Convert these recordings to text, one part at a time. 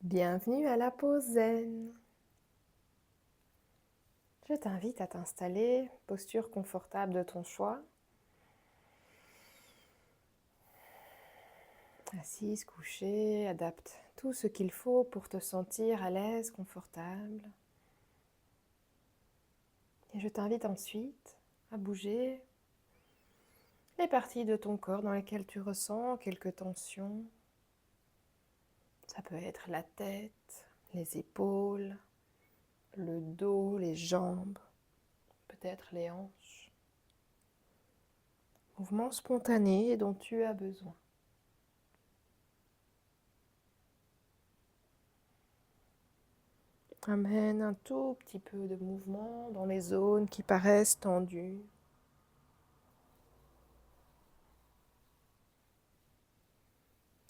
Bienvenue à la pause zen. Je t'invite à t'installer, posture confortable de ton choix. Assise, couchée, adapte tout ce qu'il faut pour te sentir à l'aise, confortable. Et je t'invite ensuite à bouger les parties de ton corps dans lesquelles tu ressens quelques tensions. Ça peut être la tête, les épaules, le dos, les jambes, peut-être les hanches. Mouvement spontané dont tu as besoin. Amène un tout petit peu de mouvement dans les zones qui paraissent tendues.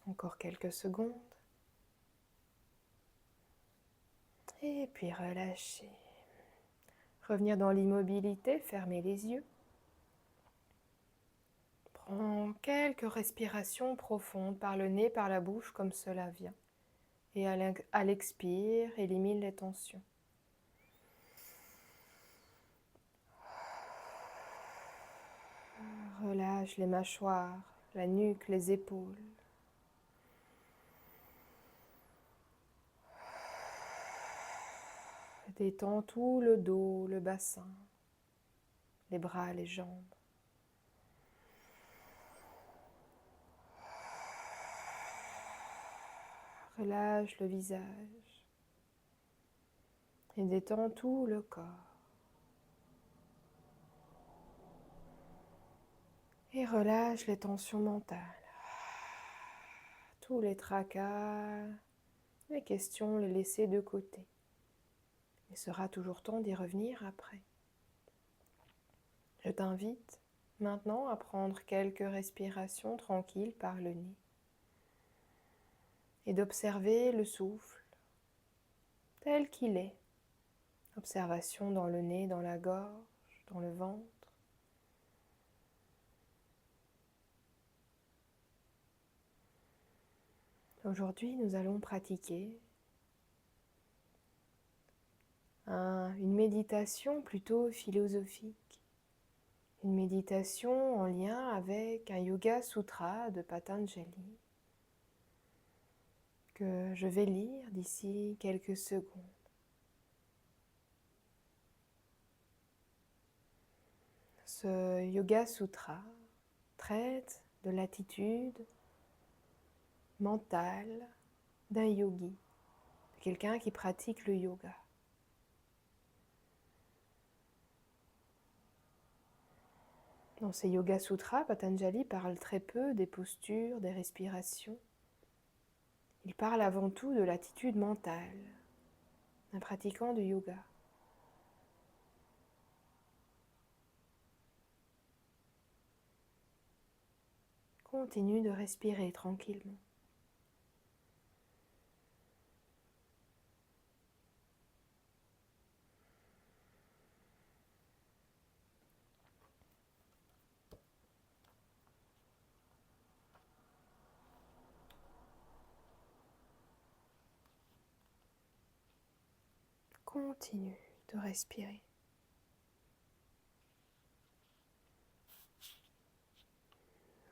Encore quelques secondes. Et puis relâcher. Revenir dans l'immobilité, fermer les yeux. Prends quelques respirations profondes par le nez, par la bouche, comme cela vient. Et à l'expire, élimine les tensions. Relâche les mâchoires, la nuque, les épaules. Détends tout le dos, le bassin, les bras, les jambes. Relâche le visage et détends tout le corps. Et relâche les tensions mentales, tous les tracas, les questions, les laisser de côté. Il sera toujours temps d'y revenir après. Je t'invite maintenant à prendre quelques respirations tranquilles par le nez et d'observer le souffle tel qu'il est. Observation dans le nez, dans la gorge, dans le ventre. Aujourd'hui, nous allons pratiquer une méditation plutôt philosophique. Une méditation en lien avec un Yoga Sutra de Patanjali que je vais lire d'ici quelques secondes. Ce Yoga Sutra traite de l'attitude mentale d'un yogi, de quelqu'un qui pratique le yoga. Dans ces Yoga Sutras, Patanjali parle très peu des postures, des respirations. Il parle avant tout de l'attitude mentale d'un pratiquant de yoga. Continue de respirer tranquillement. Continue de respirer.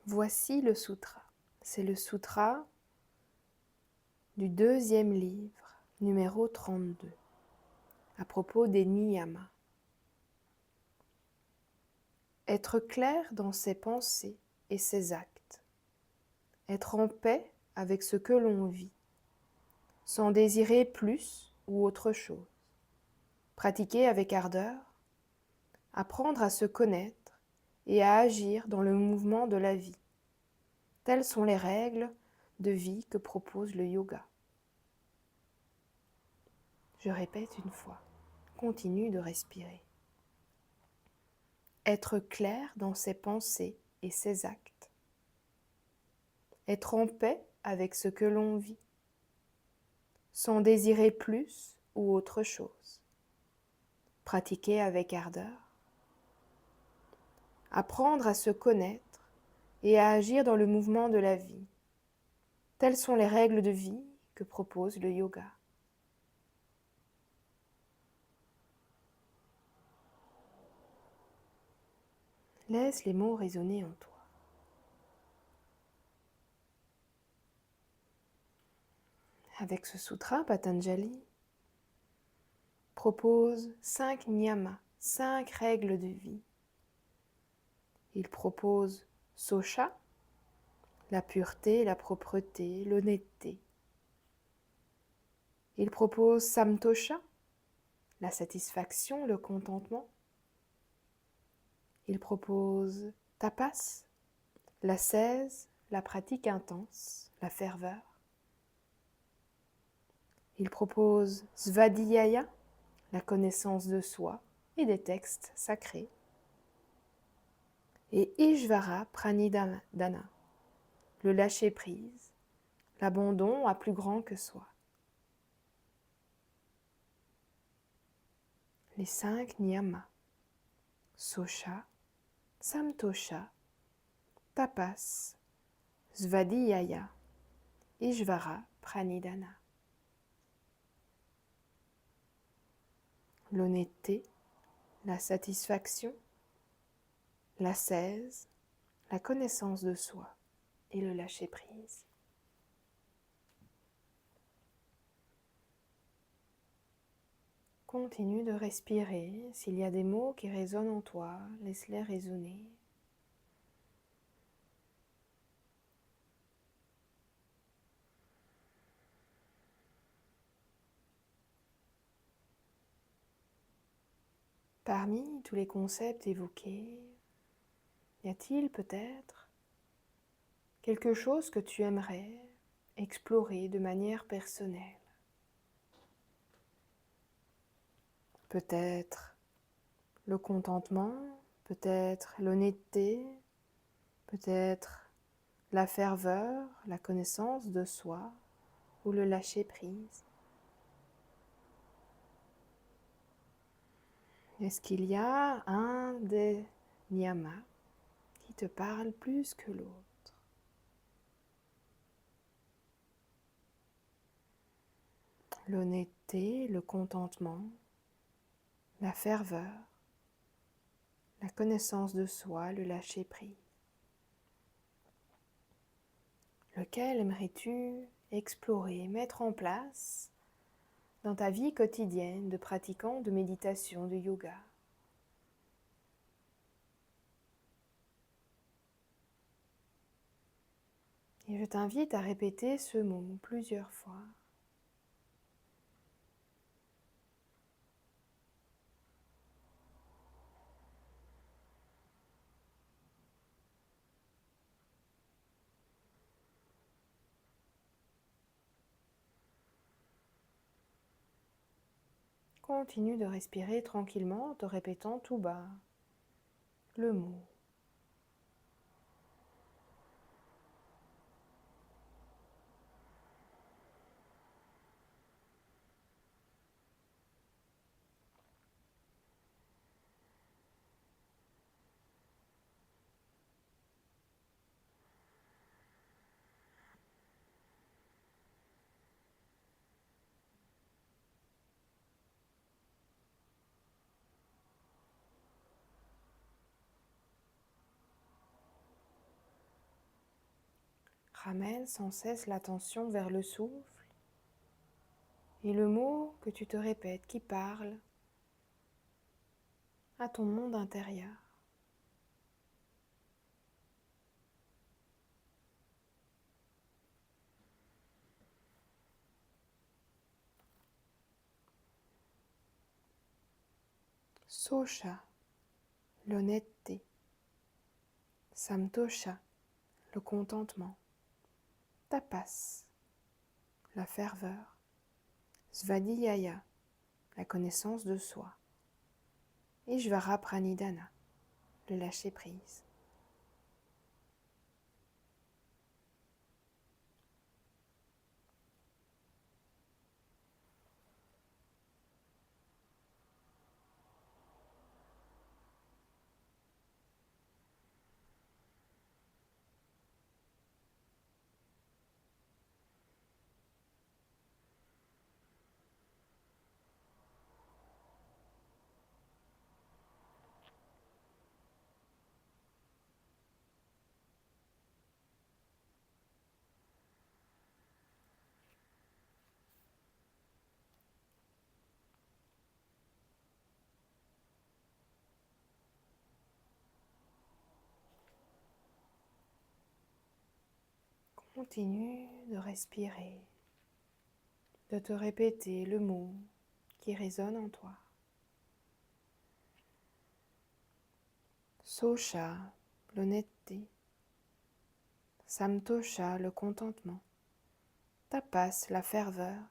Voici le sutra. C'est le sutra du 2e livre, numéro 32, à propos des niyamas. Être clair dans ses pensées et ses actes. Être en paix avec ce que l'on vit, sans désirer plus ou autre chose. Pratiquer avec ardeur, apprendre à se connaître et à agir dans le mouvement de la vie. Telles sont les règles de vie que propose le yoga. Je répète une fois, continue de respirer. Être clair dans ses pensées et ses actes. Être en paix avec ce que l'on vit, sans désirer plus ou autre chose. Pratiquer avec ardeur. Apprendre à se connaître et à agir dans le mouvement de la vie. Telles sont les règles de vie que propose le yoga. Laisse les mots résonner en toi. Avec ce sutra, Patanjali propose 5 niyamas, 5 règles de vie. Il propose Socha, la pureté, la propreté, l'honnêteté. Il propose Samtosha, la satisfaction, le contentement. Il propose Tapas, l'ascèse, la pratique intense, la ferveur. Il propose Svadhyaya, la connaissance de soi et des textes sacrés. Et Ishvara Pranidhana, le lâcher-prise, l'abandon à plus grand que soi. Les 5 niyamas, Socha, Samtosha, Tapas, Svadhyaya, Ishvara Pranidhana. L'honnêteté, la satisfaction, l'ascèse, la connaissance de soi et le lâcher-prise. Continue de respirer. S'il y a des mots qui résonnent en toi, laisse-les résonner. Parmi tous les concepts évoqués, y a-t-il peut-être quelque chose que tu aimerais explorer de manière personnelle? Peut-être le contentement, peut-être l'honnêteté, peut-être la ferveur, la connaissance de soi ou le lâcher-prise. Est-ce qu'il y a un des niyamas qui te parle plus que l'autre? L'honnêteté, le contentement, la ferveur, la connaissance de soi, le lâcher-prise. Lequel aimerais-tu explorer, mettre en place dans ta vie quotidienne de pratiquant de méditation, de yoga? Et je t'invite à répéter ce mot plusieurs fois. Continue de respirer tranquillement en te répétant tout bas le mot. Ramène sans cesse l'attention vers le souffle et le mot que tu te répètes qui parle à ton monde intérieur. Socha, l'honnêteté. Samtosha, le contentement. Tapas, la ferveur. Svadhyaya, la connaissance de soi. Ishvara Pranidhana, le lâcher-prise. Continue de respirer, de te répéter le mot qui résonne en toi. Sosha, l'honnêteté. Samtosha, le contentement. Tapas, la ferveur.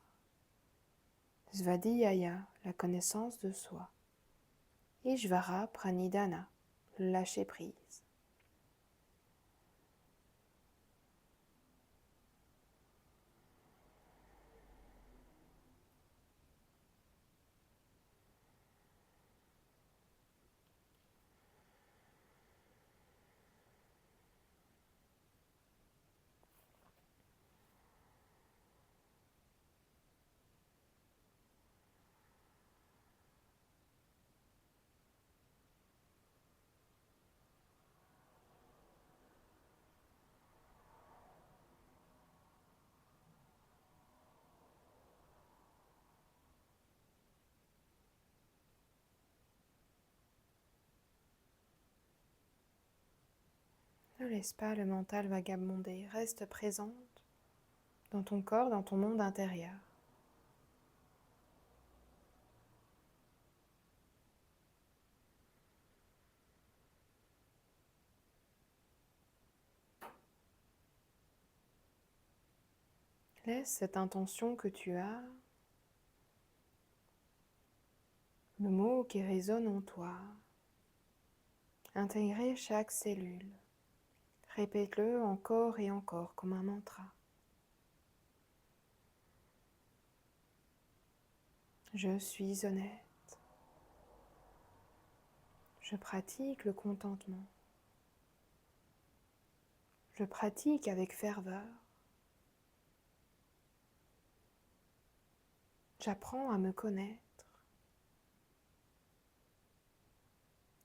Svadhyaya, la connaissance de soi. Ishvara Pranidhana, le lâcher prise. Ne laisse pas le mental vagabonder, reste présente dans ton corps, dans ton monde intérieur. Laisse cette intention que tu as, le mot qui résonne en toi, intégrer chaque cellule. Répète-le encore et encore comme un mantra. Je suis honnête. Je pratique le contentement. Je pratique avec ferveur. J'apprends à me connaître.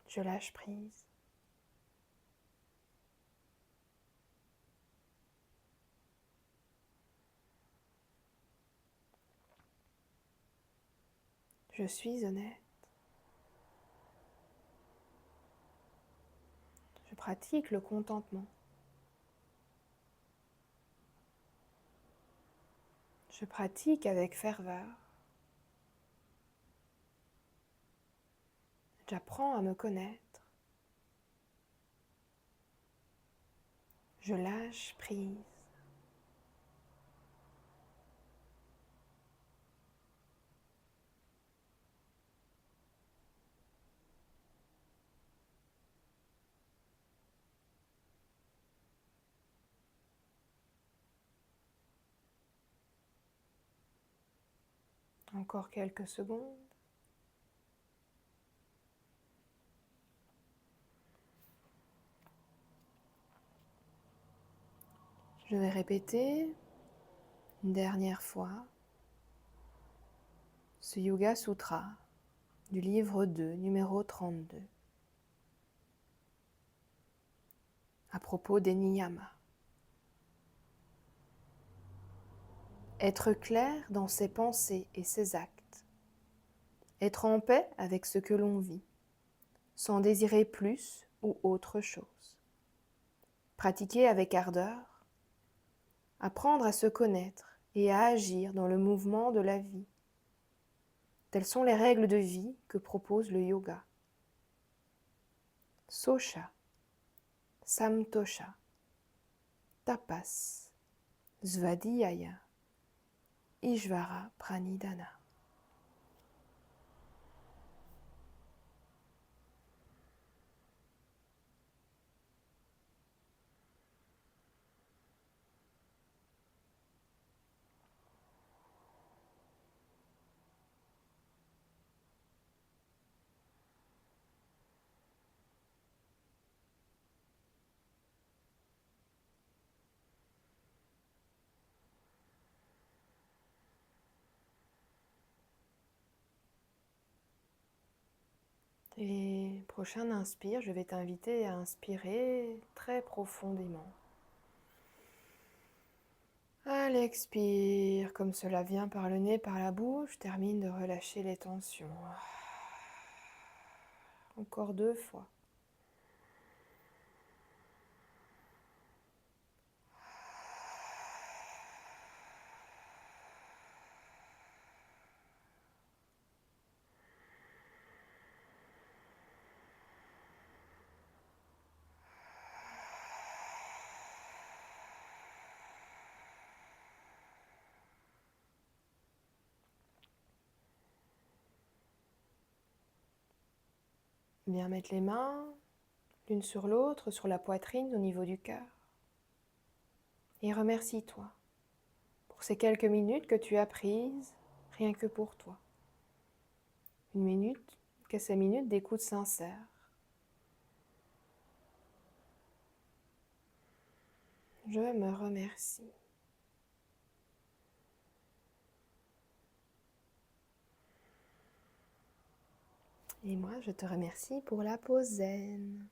Je lâche prise. Je suis honnête. Je pratique le contentement. Je pratique avec ferveur. J'apprends à me connaître. Je lâche prise. Encore quelques secondes. Je vais répéter une dernière fois ce Yoga Sutra du livre 2, numéro 32, à propos des niyamas. Être clair dans ses pensées et ses actes. Être en paix avec ce que l'on vit, sans désirer plus ou autre chose. Pratiquer avec ardeur. Apprendre à se connaître et à agir dans le mouvement de la vie. Telles sont les règles de vie que propose le yoga. Sosha, Samtosha, Tapas, Svadhyaya, Ishvara Pranidhana. Et prochain inspire, je vais t'inviter à inspirer très profondément. À l'expire, comme cela vient par le nez, par la bouche, termine de relâcher les tensions. Encore 2 fois. Viens mettre les mains l'une sur l'autre, sur la poitrine, au niveau du cœur. Et remercie-toi pour ces quelques minutes que tu as prises, rien que pour toi. Une minute, que ces minutes d'écoute sincère. Je me remercie. Et moi, je te remercie pour la pause zen.